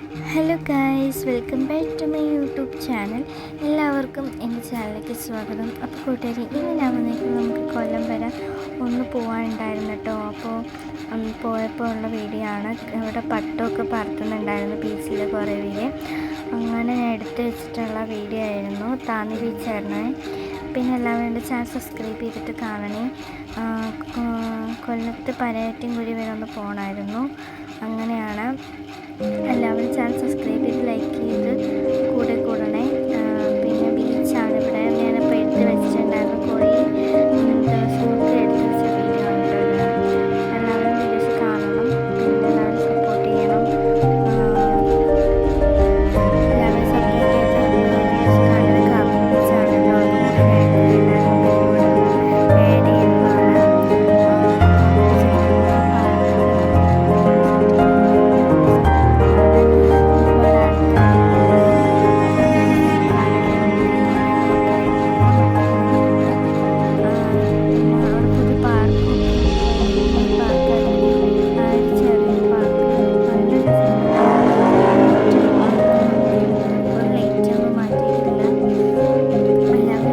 Hello guys, welcome back to my YouTube channel. എല്ലാവർക്കും എൻ്റെ ചാനലിലേക്ക് സ്വാഗതം. അപ്പോൾ കൂട്ടുകാരി, ഇന്ന് ഞാൻ വന്നിരിക്കുന്നത് നമുക്ക് കൊല്ലം വരെ ഒന്ന് പോകാനുണ്ടായിരുന്നു കേട്ടോ. അപ്പോൾ പോയപ്പോൾ ഉള്ള വീഡിയോ ആണ്. ഇവിടെ പട്ടമൊക്കെ പറത്തുന്നുണ്ടായിരുന്നു ബീച്ചിൽ കുറേ പേര്. അങ്ങനെ ഞാൻ എടുത്ത് വെച്ചിട്ടുള്ള വീഡിയോ ആയിരുന്നു. താന്നി ബീച്ചായിരുന്നു. പിന്നെ എല്ലാവരും എൻ്റെ ചാനൽ സബ്സ്ക്രൈബ് ചെയ്തിട്ട് കാണണേ. കൊല്ലത്ത് പനയാറ്റിൻകുഴി വരെ ഒന്ന് പോകണമായിരുന്നു. അങ്ങനെയാണ്. എല്ലാവരും ചാനൽ സബ്സ്ക്രൈബ് ചെയ്ത് ലൈക്ക് ചെയ്ത് കൂടണേ. പിന്നെ ബീച്ചാണ് ഇവിടെ. ഞാനിപ്പോൾ എടുത്ത് വെച്ചിട്ടുണ്ടായിരുന്നു. കുറേ ദിവസമൊക്കെ എടുത്ത് വെച്ച വീഡിയോ ഉണ്ട്. എല്ലാവരും വീഡിയോസ് കാണണം. പിന്നെ എല്ലാവരും സപ്പോർട്ട് ചെയ്യണം. എല്ലാവരും സപ്പോർട്ട് ചെയ്ത്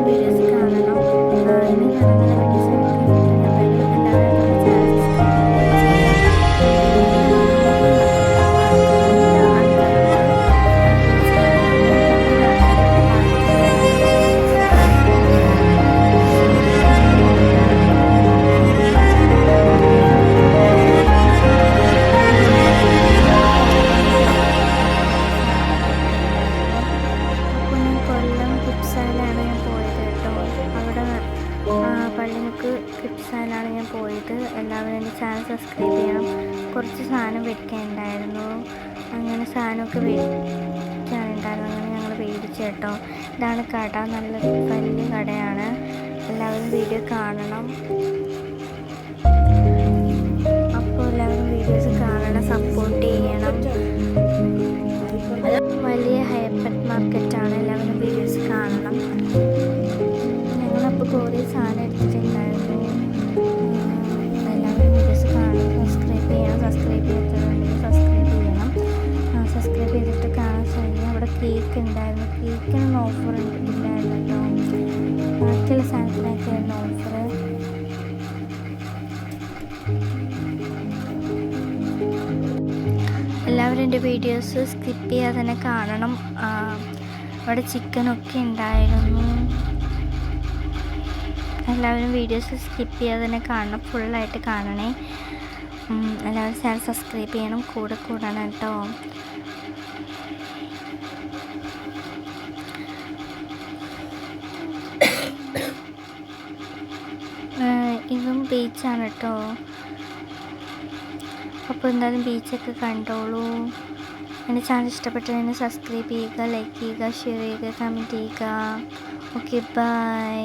വീഡിയോസ് കാണുന്നത് ബീച്ചാണല്ലോ. ആഡ് ചെയ്യുന്നതാണ്. പള്ളിമുക്ക് കിഡ്സാലാണ് ഞാൻ പോയത്. എല്ലാവരും എൻ്റെ ചാനൽ സബ്സ്ക്രൈബ് ചെയ്യണം. കുറച്ച് സാധനം മേടിക്കാനുണ്ടായിരുന്നു. അങ്ങനെ സാധനമൊക്കെ മേടിക്കാനുണ്ടായിരുന്നു. അങ്ങനെ ഞങ്ങൾ മേടിച്ചു കേട്ടോ. ഇതാണ് കട. നല്ല വലിയ കടയാണ്. എല്ലാവരും വീഡിയോ കാണണം. അപ്പോൾ എല്ലാവരും വീഡിയോസ് കാണണം, സപ്പോർട്ട് ചെയ്യണം. വലിയ ഹൈപ്പർ മാർക്കറ്റാണ്. എല്ലാവരും വീഡിയോസ് കാണണം. ഞങ്ങളപ്പോൾ കുറേ സാധനം എടുത്തിട്ടുണ്ടായിരുന്നു. എല്ലാവരും വീഡിയോസ് കാണണം, സബ്സ്ക്രൈബ് ചെയ്യണം. സബ്സ്ക്രൈബ് ചെയ്തിട്ട് കാണാൻ ശ്രമിക്കുക. അവിടെ കേക്ക് ഉണ്ടായിരുന്നു. കേക്കിനൊന്നും ഓഫർ ഇല്ലായിരുന്നു കേട്ടോ. ബാക്കിയുള്ള സാധനത്തിനൊക്കെ ആയിരുന്നു ഓഫർ. എല്ലാവരും എൻ്റെ വീഡിയോസ് സ്കിപ്പ് ചെയ്യാതെ തന്നെ കാണണം. അവിടെ ചിക്കനൊക്കെ ഉണ്ടായിരുന്നു. എല്ലാവരും വീഡിയോസ് സ്കിപ്പ് ചെയ്യാതെ തന്നെ കാണണം. ഫുള്ളായിട്ട് കാണണേ. എല്ലാവരും ചാനൽ സബ്സ്ക്രൈബ് ചെയ്യണം. കൂടണം കേട്ടോ. ഇതും ബീച്ചാണ് കേട്ടോ. അപ്പോൾ എന്തായാലും ബീച്ചൊക്കെ കണ്ടോളൂ. എൻ്റെ ചാനൽ ഇഷ്ടപ്പെട്ടതിന് സബ്സ്ക്രൈബ് ചെയ്യുക, ലൈക്ക് ചെയ്യുക, ഷെയർ ചെയ്യുക, കമൻറ്റ് ചെയ്യുക. Okay, by.